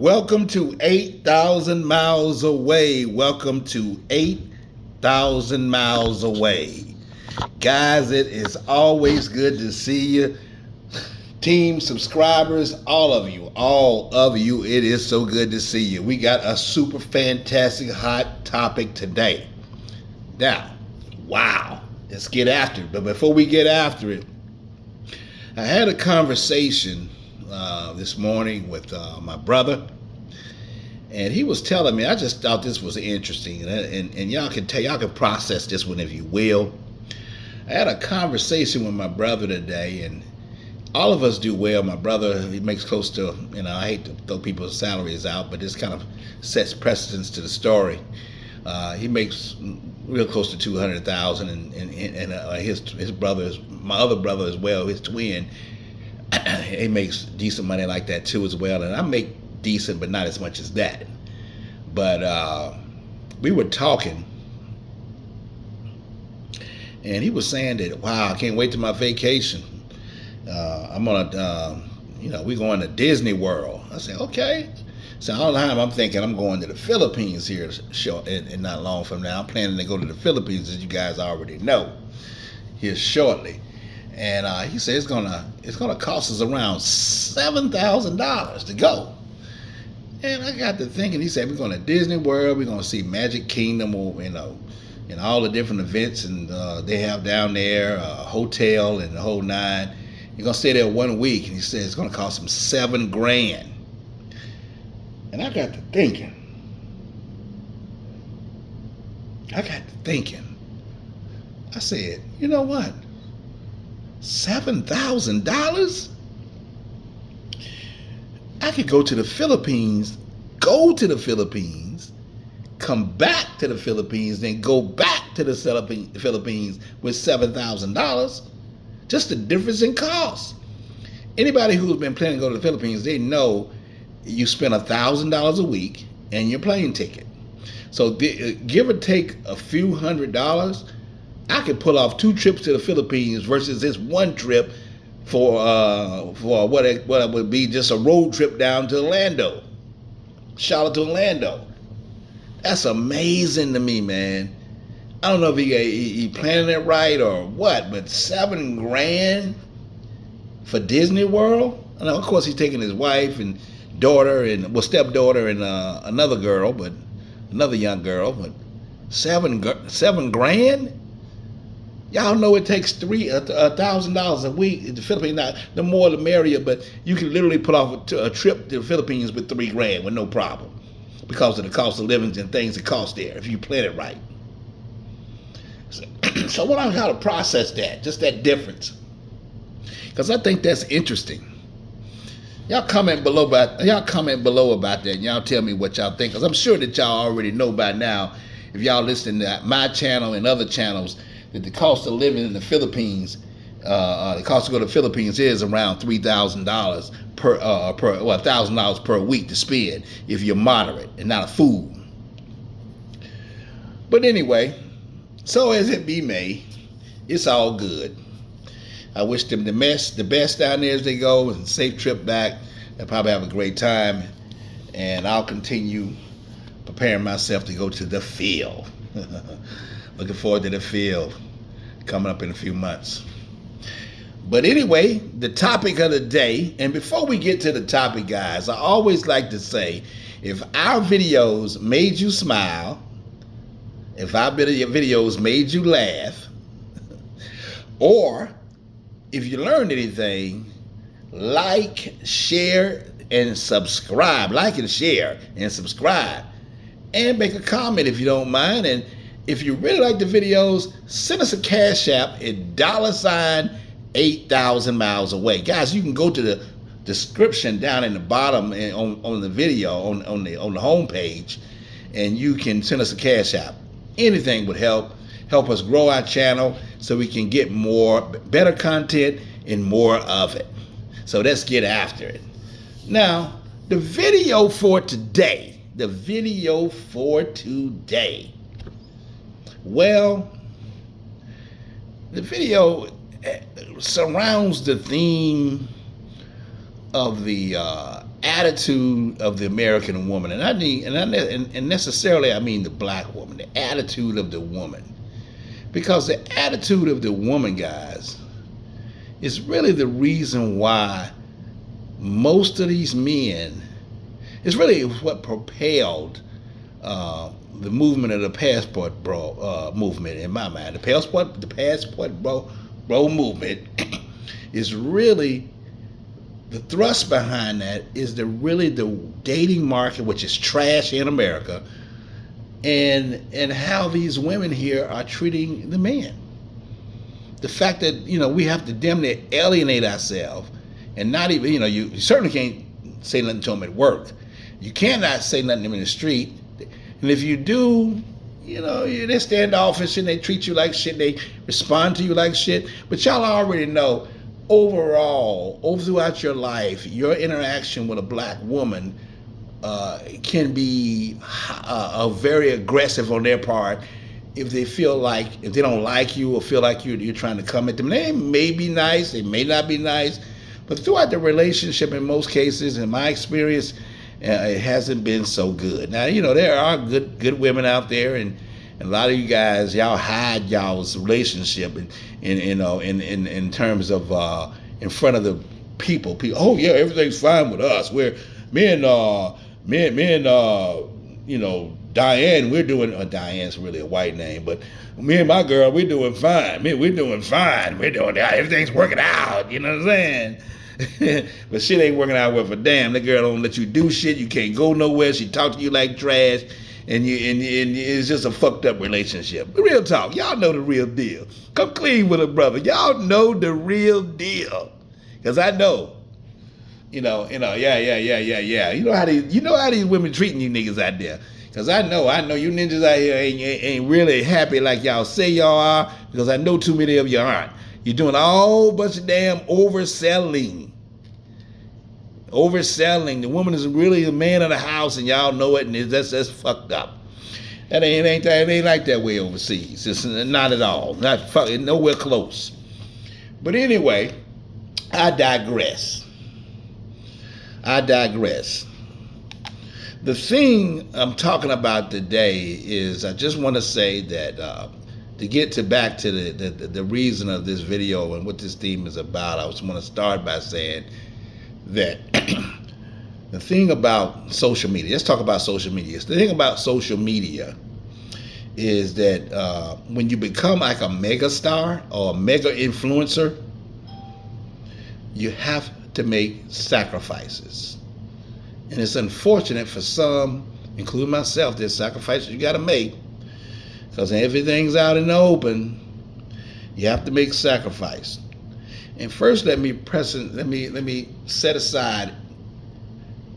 Welcome to 8,000 miles away. Welcome to 8,000 miles away. Guys, it is always good to see you. Team subscribers, all of you, it is so good to see you. We got a super fantastic hot topic today. Now, wow, let's get after it. But before we get after it, I had a conversation this morning with my brother, and he was telling me. I just thought this was interesting, and y'all can process this one if you will. I had a conversation with my brother today, and all of us do well. My brother, he makes close to, I hate to throw people's salaries out, but this kind of sets precedence to the story. He makes real close to 200,000, and his brother, my other brother as well, his twin, he makes decent money like that too as well, and I make decent, but not as much as that. But we were talking, and he was saying that, wow, I can't wait till my vacation. I'm gonna, we're going to Disney World. I said, okay. So all the time I'm thinking I'm going to the Philippines here short and not long from now. I'm planning to go to the Philippines, as you guys already know, here shortly. And he said it's gonna cost us around $7,000 to go. And I got to thinking. He said we're going to Disney World. We're going to see Magic Kingdom, and all the different events and they have down there, a hotel and the whole nine. You're gonna stay there 1 week, and he said it's gonna cost him $7,000. And I got to thinking. I said, you know what? $7,000? I could go to the Philippines, come back to the Philippines, then go back to the Philippines with $7,000. Just the difference in cost. Anybody who's been planning to go to the Philippines, they know you spend $1,000 a week and your plane ticket. So give or take a few $100s, I could pull off 2 trips to the Philippines versus this one trip for what it would be just a road trip down to Orlando, Charlotte to Orlando. That's amazing to me, man. I don't know if he planning it right or what, but $7,000 for Disney World. And of course he's taking his wife and daughter and stepdaughter and another young girl, but $7,000. Y'all know it takes $1,000 a week in the Philippines. Now, the more the merrier, but you can literally put off a trip to the Philippines with $3,000 with no problem, because of the cost of living and things that cost there if you plan it right. So I want to know how to process that, just that difference, because I think that's interesting. Y'all comment below about that, and y'all tell me what y'all think, because I'm sure that y'all already know by now, if y'all listen to my channel and other channels, that the cost of living in the Philippines, the cost to go to the Philippines is around $3,000 $1,000 per week to spend if you're moderate and not a fool. But anyway, so as it be may, it's all good. I wish them the best down there as they go, and safe trip back. They'll probably have a great time, and I'll continue preparing myself to go to the field. Looking forward to the field coming up in a few months. But anyway, the topic of the day, and before we get to the topic, guys, I always like to say, if our videos made you smile, if our videos made you laugh, or if you learned anything, like, share, and subscribe. Like and share and subscribe. And make a comment if you don't mind. And if you really like the videos, send us a cash app at $8,000 miles away. Guys, you can go to the description down in the bottom on the video, on the homepage, and you can send us a cash app. Anything would help us grow our channel so we can get better content and more of it. So let's get after it. Now, the video for today. Well, the video surrounds the theme of the attitude of the American woman, and necessarily I mean the black woman, the attitude of the woman, because the attitude of the woman, guys, is really the reason why most of these men. It's really what propelled the movement of the passport bro movement in my mind. The passport bro movement is really the thrust behind that is really the dating market, which is trash in America, and how these women here are treating the men. The fact that we have to damn near alienate ourselves, and not even you certainly can't say nothing to them at work. You cannot say nothing to them in the street, and if you do, they're standoffish and they treat you like shit. They respond to you like shit. But y'all already know, overall, throughout your life, your interaction with a black woman can be very aggressive on their part. If they don't like you or feel like you're trying to come at them, they may be nice, they may not be nice, but throughout the relationship, in most cases, in my experience, it hasn't been so good. Now, there are good women out there, and a lot of you guys, y'all hide y'all's relationship, in terms of in front of the people. Oh yeah, everything's fine with us. We're me and Diane. We're doing. Diane's really a white name, but me and my girl, we're doing fine. We're doing fine. We're doing everything's working out. You know what I'm saying? But shit ain't working out with a damn. The girl don't let you do shit. You can't go nowhere. She talk to you like trash, and it's just a fucked up relationship. Real talk. Y'all know the real deal. Come clean with a brother. Y'all know the real deal, cause I know. Yeah. You know how these women treating you niggas out there. Cause I know you ninjas out here ain't really happy like y'all say y'all are. Because I know too many of you aren't. You're doing a whole bunch of damn overselling. The woman is really the man of the house, and y'all know it, and that's fucked up. It ain't like that way overseas. It's not at all. Not fucking nowhere close. But anyway, I digress. The thing I'm talking about today is I just want to say that to get back to the reason of this video and what this theme is about, I just want to start by saying that the thing about social media, let's talk about social media. The thing about social media is that when you become like a mega star or a mega influencer, you have to make sacrifices. And it's unfortunate for some, including myself, there's sacrifices you got to make. Because everything's out in the open, you have to make sacrifice. And first, let me set aside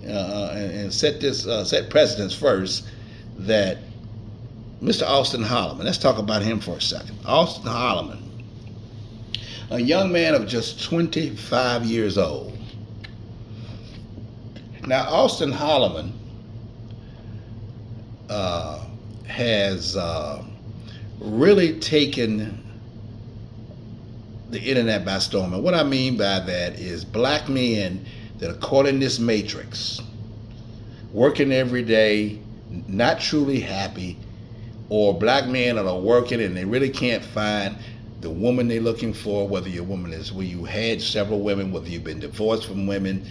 and set precedence first that Mr. Austin Holloman. Let's talk about him for a second. Austin Holloman, a young man of just 25 years old. Now, Austin Holloman has really taken the internet by storm. And what I mean by that is black men that are caught in this matrix, working every day, not truly happy, or black men that are working and they really can't find the woman they're looking for, whether your woman is where you had several women, whether you've been divorced from women,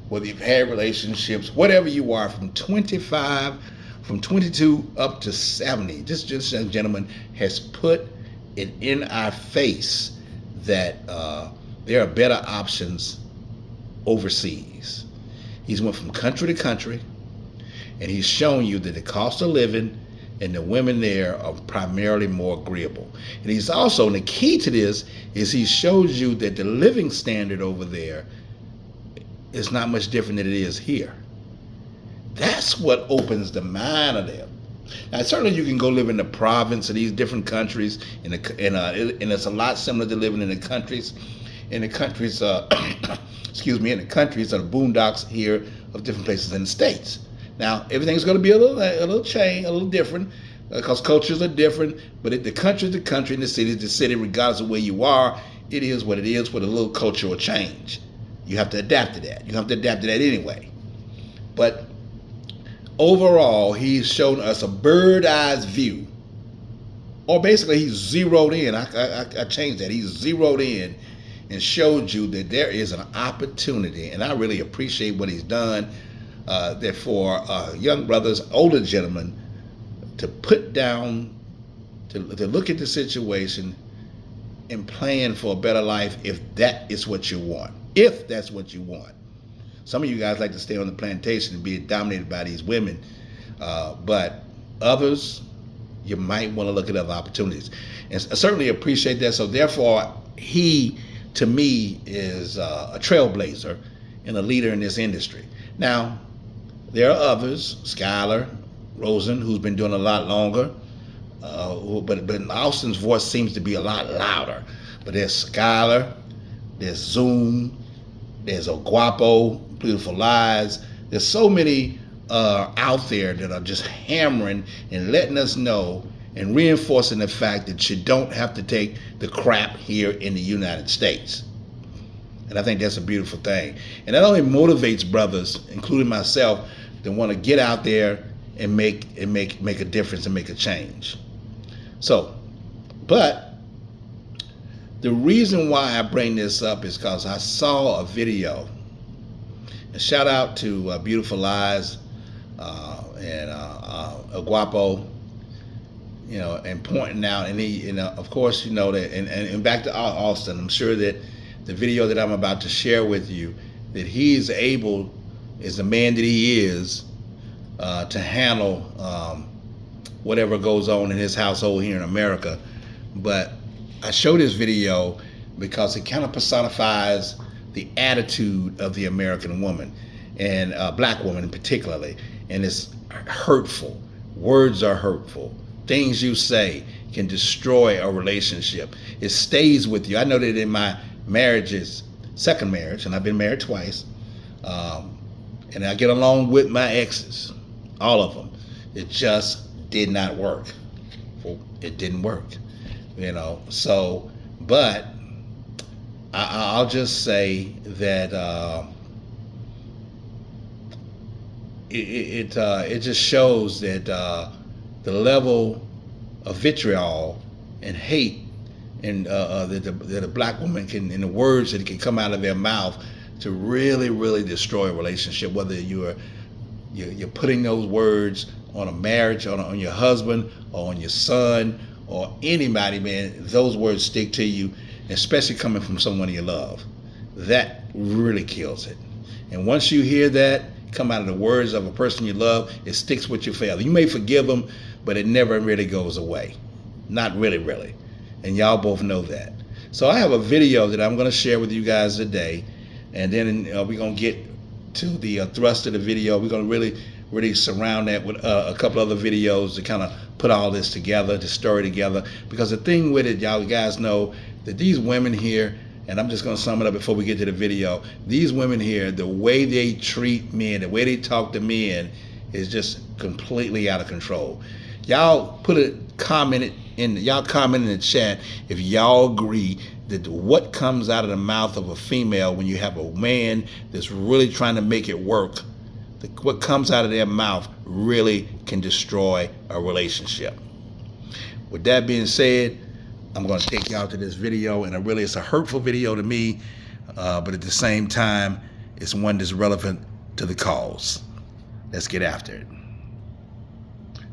whether you've had relationships, whatever you are, from 25, from 22 up to 70. This gentleman has put it in our face that there are better options overseas. He's went from country to country, and he's shown you that the cost of living and the women there are primarily more agreeable. And he's also, and the key to this is he shows you that the living standard over there is not much different than it is here. That's what opens the mind of them. Now, certainly you can go live in the province of these different countries, and it's a lot similar to living in the countries, excuse me, in the countries or the boondocks here of different places in the States. Now, everything's going to be a little different, because cultures are different, but the country is the country, and the city is the city, regardless of where you are. It is what it is with a little cultural change. You have to adapt to that. You have to adapt to that anyway. But overall, he's shown us a bird-eyed view. Or basically, he's zeroed in. I changed that. He's zeroed in and showed you that there is an opportunity. And I really appreciate what he's done. That for young brothers, older gentlemen, to put down, to look at the situation and plan for a better life if that is what you want. If that's what you want. Some of you guys like to stay on the plantation and be dominated by these women. But others, you might want to look at other opportunities. And I certainly appreciate that. So therefore, he, to me, is a trailblazer and a leader in this industry. Now, there are others, Skylar Rosen, who's been doing a lot longer. But Austin's voice seems to be a lot louder. But there's Skylar, there's Zoom, there's Oguapo, Beautiful Lies. There's so many out there that are just hammering and letting us know and reinforcing the fact that you don't have to take the crap here in the United States. And I think that's a beautiful thing. And that only motivates brothers, including myself, that want to get out there and make a difference and make a change. So, but the reason why I bring this up is because I saw a video. And shout out to Beautiful Lies and Oguapo, you know, and pointing out, and he, you know, of course, you know that, and back to Austin. I'm sure that the video that I'm about to share with you, that he is able, as the man that he is, to handle whatever goes on in his household here in America. But I show this video because it kind of personifies the attitude of the American woman, and black woman particularly. And it's hurtful. Words are hurtful. Things you say can destroy a relationship. It stays with you. I know that in my second marriage, and I've been married twice, and I get along with my exes, all of them. It just did not work. It didn't work, you know. So, but I'll just say that it just shows that the level of vitriol and hate and that a black woman can, in the words that can come out of their mouth, to really, really destroy a relationship. Whether you're putting those words on a marriage, on your husband, or on your son, or anybody, man, those words stick to you, especially coming from someone you love. That really kills it. And once you hear that come out of the words of a person you love, it sticks with you forever. You may forgive them, but it never really goes away. Not really, really. And y'all both know that. So I have a video that I'm going to share with you guys today, and then we're going to get to the thrust of the video. We're going to really surround that with a couple other videos to kind of put all this together, the story together. Because the thing with it, y'all guys know that these women here, and I'm just going to sum it up before we get to the video, these women here, the way they treat men, the way they talk to men is just completely out of control. Y'all put a comment in the chat if y'all agree that what comes out of the mouth of a female when you have a man that's really trying to make it work, what comes out of their mouth really can destroy a relationship. With that being said, I'm going to take y'all to this video, and it's a hurtful video to me, but at the same time, it's one that's relevant to the cause. Let's get after it.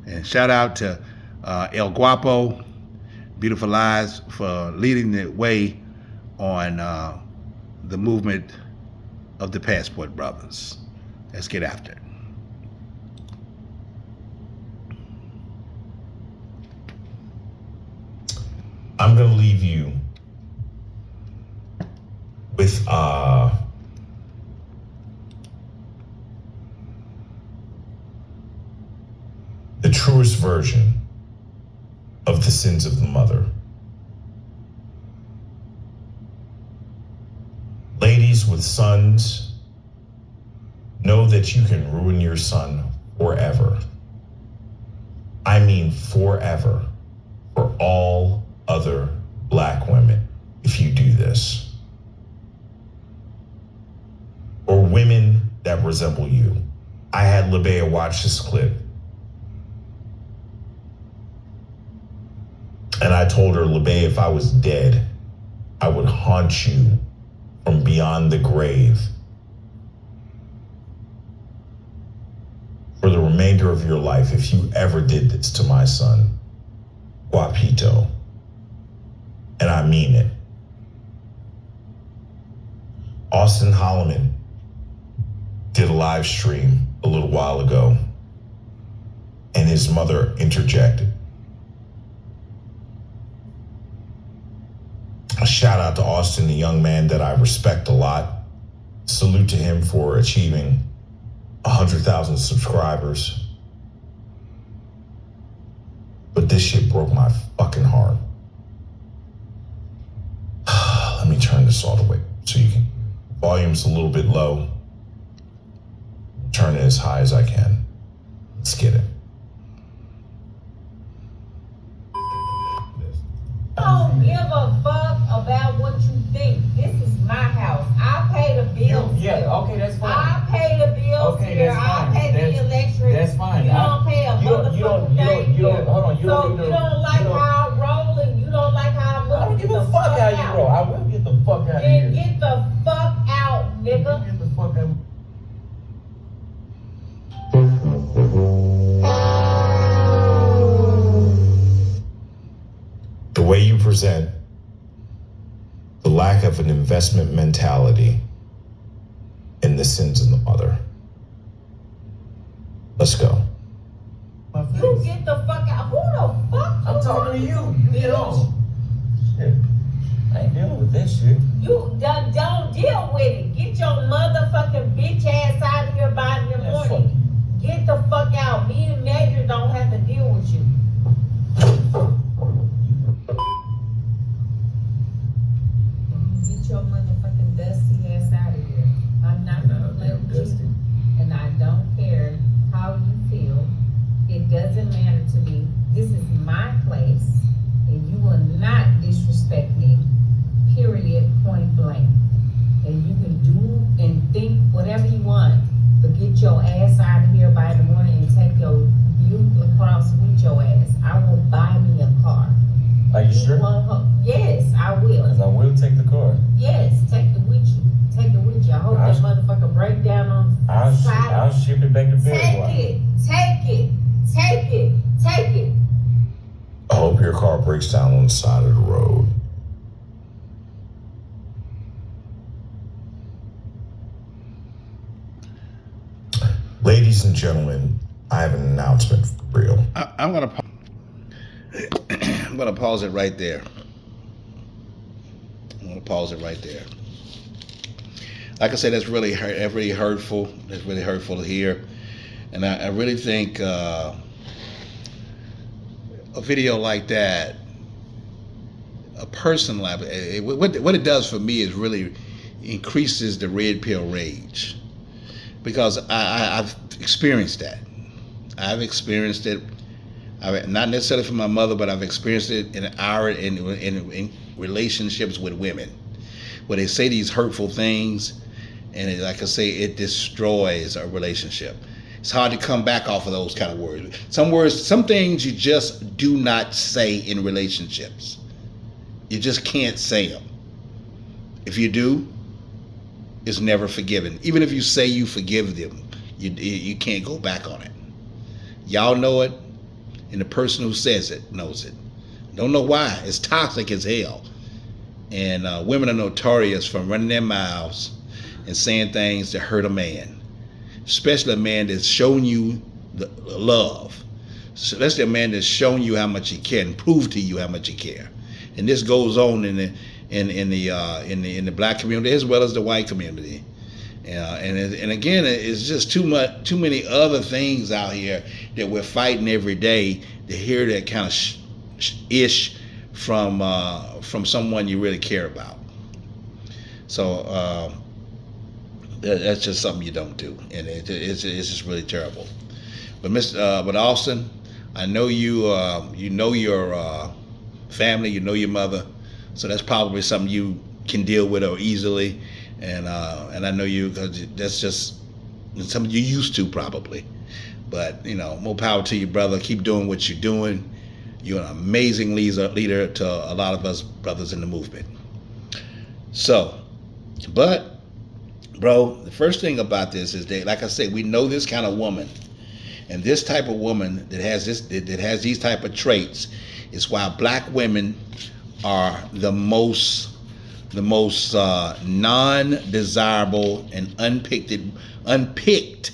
And shout out to El Guapo, Beautiful Lies, for leading the way on the movement of the Passport Brothers. Let's get after it. I'm going to leave you with the truest version of the sins of the mother. Ladies with sons, know that you can ruin your son forever. I mean forever, for all other black women if you do this. Or women that resemble you. I had Labea watch this clip. And I told her, Labea, if I was dead, I would haunt you from beyond the grave for the remainder of your life if you ever did this to my son, Guapito. And I mean it. Austin Holloman did a live stream a little while ago, and his mother interjected. A shout out to Austin, the young man that I respect a lot. Salute to him for achieving 100,000 subscribers. But this shit broke my fucking heart. Let me turn this all the way so you can. Volume's a little bit low. Turn it as high as I can. Let's get it. Don't give a fuck about what you think. This is my house. I pay the bills here. Yeah, okay, that's fine. I pay the bills Okay, here. that's I fine. pay the electric. That's fine. You don't pay a motherfucking thing here. Hold on, you So don't need to. you don't like how I roll and you don't like how I move. I don't give Get a the fuck how you out. roll. I will get the fuck out of Then here. get the fuck out, nigga. Get the fuck out. The way you present, the lack of an investment mentality, and the sins in the mother. Let's go. You get the fuck out. Who the fuck? I'm talking to you. You get on. Shit. I ain't dealing with that shit. You don't deal with it. Get your motherfucking bitch ass out of here by the Yeah, morning. Get the fuck out. Me and Major don't have to deal with you. Get your motherfucking dusty ass out of here. I'm not gonna play with Dusty. you. And I don't care how you feel. It doesn't matter to me. This is my place. And you will not disrespect me. Period, point blank. And you can do and think whatever you want, but get your ass out of here by the morning and take your butte across with your ass. I will buy me a car. Are you sure? Yes, I will. Because I will take the car. Yes, take it with you. Take it with you. I hope that motherfucker break down on the side. I'll ship it back to Take Paraguay. it, take it, take it, take it. I hope your car breaks down on the side of the road. Ladies and gentlemen, I have an announcement for real. I'm gonna pause it right there. I'm gonna pause it right there. Like I said, that's really hurtful. That's really hurtful to hear, and I really think a video like that, a person like what it does for me is really increases the red pill rage, because I've experienced that. I've experienced it. Not necessarily from my mother, but I've experienced it in relationships with women, where they say these hurtful things, and like I say, it destroys a relationship. It's hard to come back off of those kind of words. Some things you just do not say in relationships. You just can't say them. If you do, it's never forgiven. Even if you say you forgive them, you can't go back on it. Y'all know it, and the person who says it knows it. Don't know why. It's toxic as hell. And women are notorious for running their mouths and saying things that hurt a man, especially a man that's shown you the love, especially a man that's shown you how much he care and proved to you how much he care. And this goes on in the black community as well as the white community. And again, it's just too many other things out here that we're fighting every day to hear that kind of ish from someone you really care about. So that's just something you don't do, and it's just really terrible. But Austin, I know you know your family, you know your mother, so that's probably something you can deal with her easily. And I know you, because that's just And some of you used to probably. But, you know, more power to you, brother. Keep doing what you're doing. You're an amazing leader to a lot of us brothers in the movement. So, but, bro, the first thing about this is that, like I said, we know this kind of woman. And this type of woman that has these type of traits is why black women are the most non-desirable and unpicked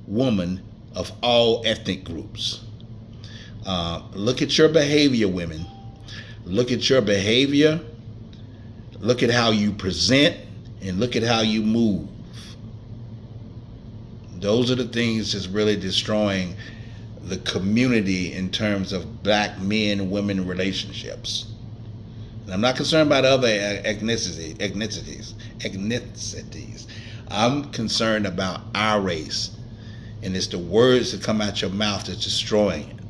woman of all ethnic groups. Look at your behavior, women. Look at your behavior. Look at how you present, and look at how you move. Those are the things that's really destroying the community in terms of black men-women relationships. And I'm not concerned about other ethnicities. I'm concerned about our race. And it's the words that come out your mouth that's destroying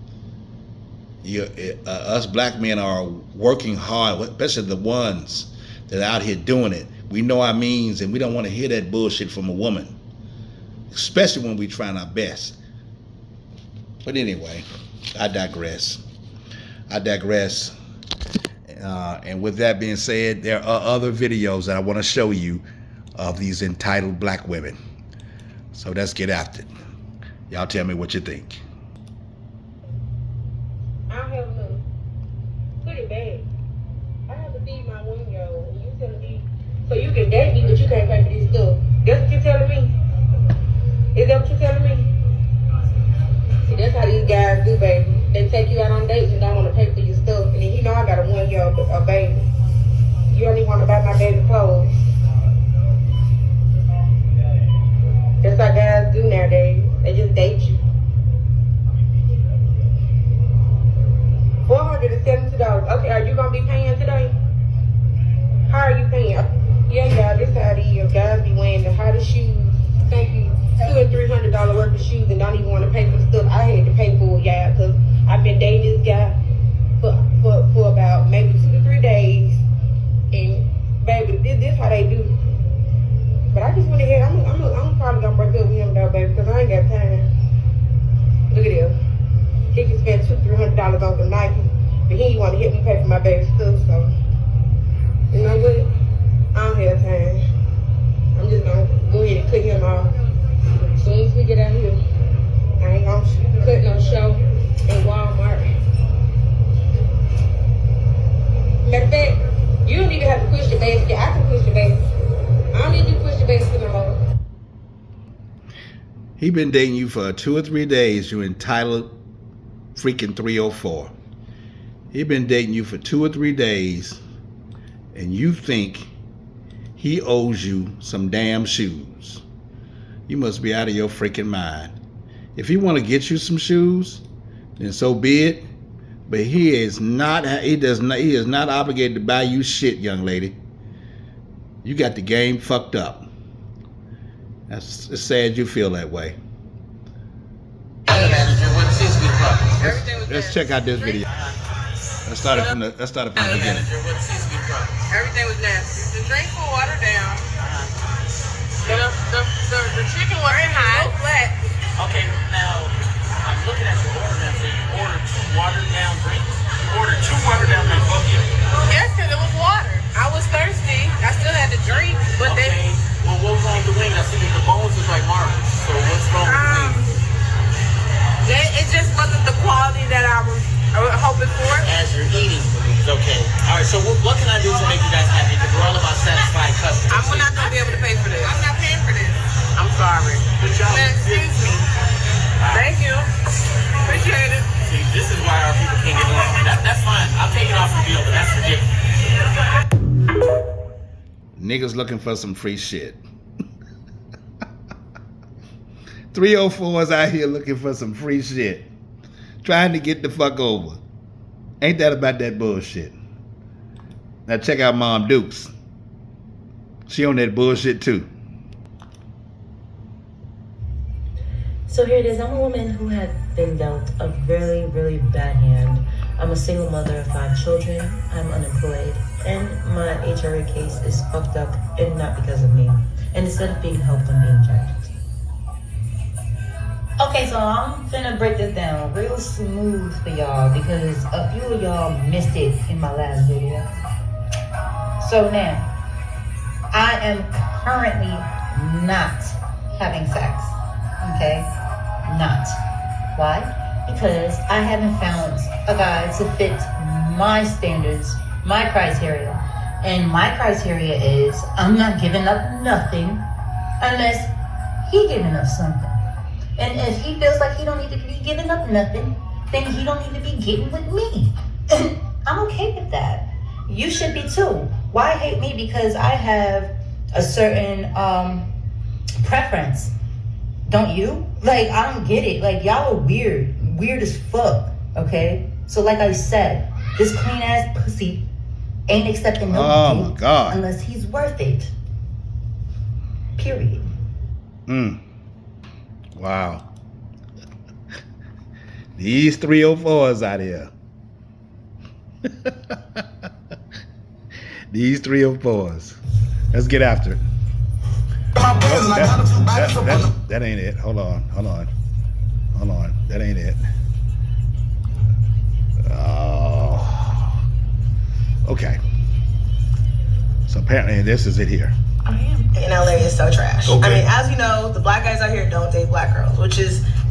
it. Us black men are working hard, especially the ones that are out here doing it. We know our means, and we don't want to hear that bullshit from a woman, especially when we're trying our best. But anyway, I digress. And with that being said, there are other videos that I want to show you of these entitled black women. So let's get after it. Y'all tell me what you think. I don't have enough. Pretty bad. I have to feed my 1-year-old, and you telling me so you can date me, but you can't pay for this stuff. That's what you're telling me? Is that what you're telling me? See, that's how these guys do, baby. They take you out on dates and don't want to pay for your stuff. And then you know I got a 1-year-old a baby. You only want to buy my baby clothes. That's how guys do nowadays. They just date you. $472. Okay, are you gonna be paying today? How are you paying? Yeah, this how it is. Guys be wearing the hottest shoes. Thank you. $200 and $300 worth of shoes and don't even want to pay for the stuff I had to pay for, y'all, because I've been dating this guy for about maybe 2 to 3 days. And baby, this how they do. But I just went ahead. I'm probably gonna break up with him though, baby, because I ain't got time. Look at this. He can spend $200 to $300 on some Nike, but he ain't want to help me pay for my baby stuff. So you know what? I don't have time. I'm just gonna go ahead and cut him off. As soon as we get out here, I ain't gonna cut no show in Walmart. Matter of fact, you don't even have to push the basket. I can push the basket. I don't need you to push the basket no more. He been dating you for 2 or 3 days, you entitled freaking 304. He been dating you for 2 or 3 days, and you think he owes you some damn shoes. You must be out of your freaking mind. If he want to get you some shoes, then so be it. But he is not obligated to buy you shit, young lady. You got the game fucked up. It's sad you feel that way. Let's check out this video. Let's start it from the beginning. Everything was nasty. The drink was watered down. The chicken wasn't hot. Flat. Okay, now I'm looking at your order now. So you ordered 2 watered down drinks. You ordered 2 watered down drinks. Okay. Yes, because it was water. I was thirsty. I still had to drink, but Okay. Well, what was wrong with the wing? I see that the bones is like marble. So what's wrong with the wing? it just wasn't the quality that I was hoping for. As you're eating the wings, okay. All right. So what can I do to make you guys happy? Because we're all about satisfied customers. I'm not gonna be able to pay for this. I'm not paying for this. I'm sorry. Good job. Excuse me. Thank you. Appreciate it. See, this is why our people can't get along. That's fine. I'll take it off the bill, but that's ridiculous. Niggas looking for some free shit. 304s out here looking for some free shit. Trying to get the fuck over. Ain't that about that bullshit? Now check out Mom Dukes. She on that bullshit too. So here it is. I'm a woman who had been dealt a really, really bad hand. I'm a single mother of 5 children. I'm unemployed. And my HRA case is fucked up, and not because of me. And instead of being helped, I'm being judged. Okay, so I'm finna break this down real smooth for y'all because a few of y'all missed it in my last video. So now, I am currently not having sex. Okay? Not. Why? Because I haven't found a guy to fit my standards, my criteria. And my criteria is I'm not giving up nothing unless he giving up something. And if he feels like he don't need to be giving up nothing, then he don't need to be getting with me. And I'm okay with that. You should be too. Why hate me? Because I have a certain preference. Don't you? Like, I don't get it. Like, y'all are weird. Weird as fuck. Okay? So like I said, this clean ass pussy ain't accepting no Oh my God. unless he's worth it. Period. Wow. These 304s out here. These 304s. Let's get after it. That ain't it. Hold on. That ain't it. Oh. Okay. So apparently this is it here. In LA is so trash. Okay. I mean, as you know, the black guys out here don't date black girls, which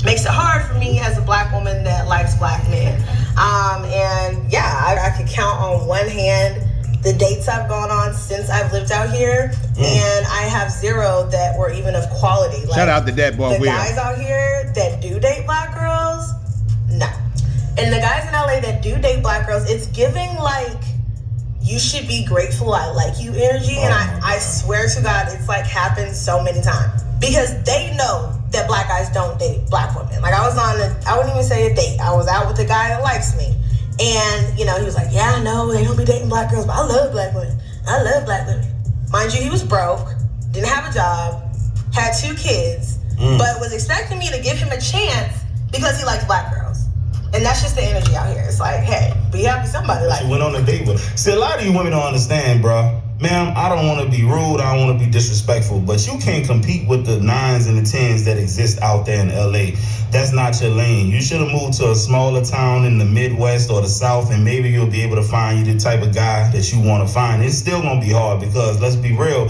makes it hard for me as a black woman that likes black men. And yeah, I could count on one hand the dates I've gone on since I've lived out here, and I have zero that were even of quality. Like, Shout out to that boy the Will. guys out here that do date black girls, no. And the guys in LA that do date black girls, it's giving like you should be grateful I like you energy. And I swear to God, it's like happened so many times because they know that black guys don't date black women. Like I wouldn't even say a date. I was out with a guy that likes me. And, you know, he was like, yeah, I know they don't be dating black girls, but I love black women. I love black women. Mind you, he was broke, didn't have a job, had 2 kids, but was expecting me to give him a chance because he likes black girls. And that's just the energy out here. It's like, hey, be happy somebody like She went on a date with her. See, a lot of you women don't understand, bro. Ma'am, I don't want to be rude. I don't want to be disrespectful, but you can't compete with the 9s and the 10s that exist out there in LA. That's not your lane. You should have moved to a smaller town in the Midwest or the South, and maybe you'll be able to find you the type of guy that you want to find. It's still going to be hard because, let's be real,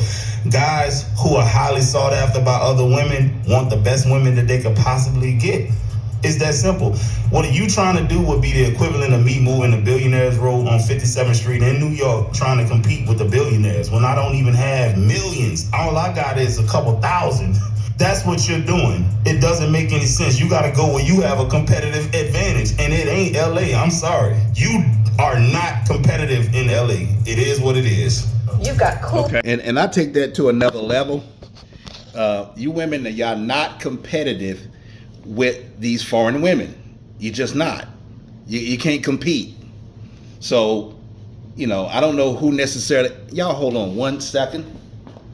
guys who are highly sought after by other women want the best women that they could possibly get. It's that simple. What are you trying to do would be the equivalent of me moving to Billionaires Road on 57th Street in New York trying to compete with the billionaires when I don't even have millions. All I got is a couple thousand. That's what you're doing. It doesn't make any sense. You got to go where you have a competitive advantage, and it ain't LA. I'm sorry. You are not competitive in LA. It is what it is. You've got cool. Okay. And I take that to another level. You women, y'all not competitive with these foreign women. You're just not. You can't compete. So, you know, I don't know who necessarily. Y'all hold on 1 second.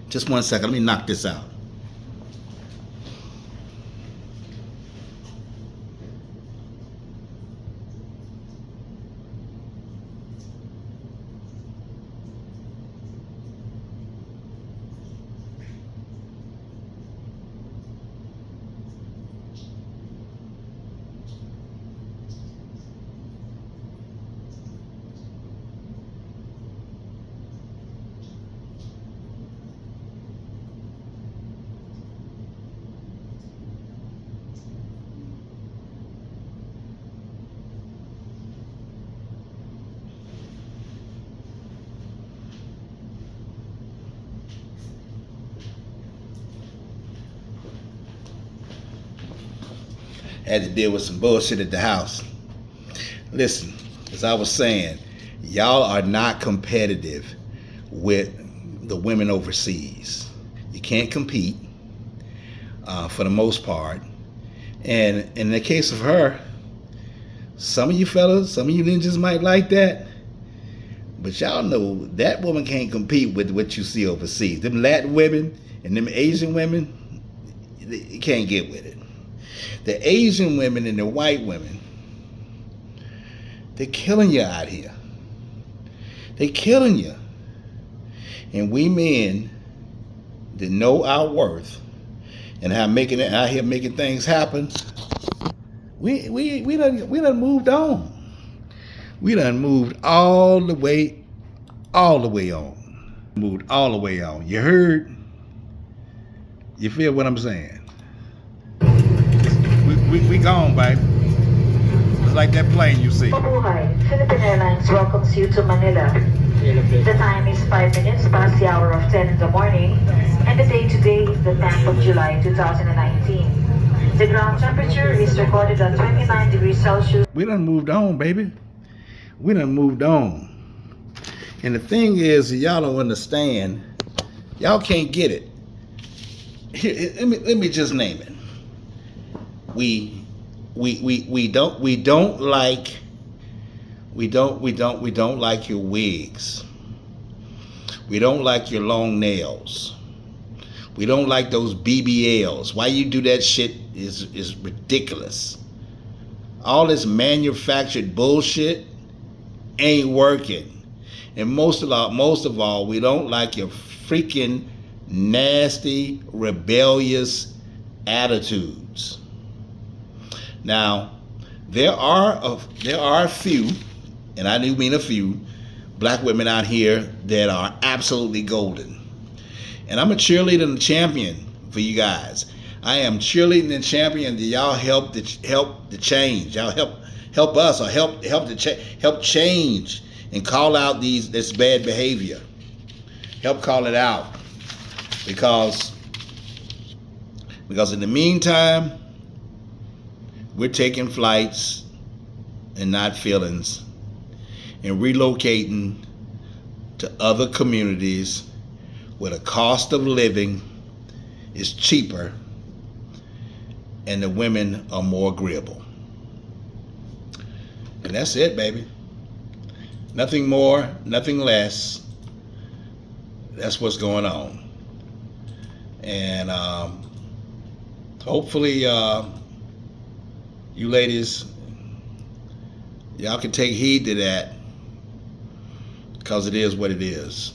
Just 1 second. Let me knock this out. Had to deal with some bullshit at the house. Listen, as I was saying, y'all are not competitive with the women overseas. You can't compete for the most part. And in the case of her, some of you fellas, some of you ninjas might like that. But y'all know that woman can't compete with what you see overseas. Them Latin women and them Asian women, you can't get with it. The Asian women and the white women, they're killing you out here. They're killing you. And we men that know our worth and out here making things happen. We done moved on. We done moved all the way on. Moved all the way on. You heard? You feel what I'm saying? We gone, baby. It's like that plane you see. Mabuhay, Philippine Airlines welcomes you to Manila. The time is 5 minutes past the hour of 10 in the morning, and the day today is the 10th of July 2019. The ground temperature is recorded at 29 degrees Celsius. We done moved on, baby. We done moved on. And the thing is, y'all don't understand. Y'all can't get it. Here, let me just name it. We don't like your wigs. We don't like your long nails. We don't like those BBLs. Why you do that shit is ridiculous. All this manufactured bullshit ain't working. And most of all, we don't like your freaking nasty, rebellious attitudes. Now, there are a few, and I do mean a few, black women out here that are absolutely golden. And I'm a cheerleader and champion for you guys. I am cheerleading and champion that y'all help the change. Y'all help us, or help change and call out this bad behavior. Help call it out, because in the meantime, we're taking flights and not feelings and relocating to other communities where the cost of living is cheaper and the women are more agreeable. And that's it, baby. Nothing more, nothing less. That's what's going on. And hopefully you ladies, y'all can take heed to that, because it is what it is.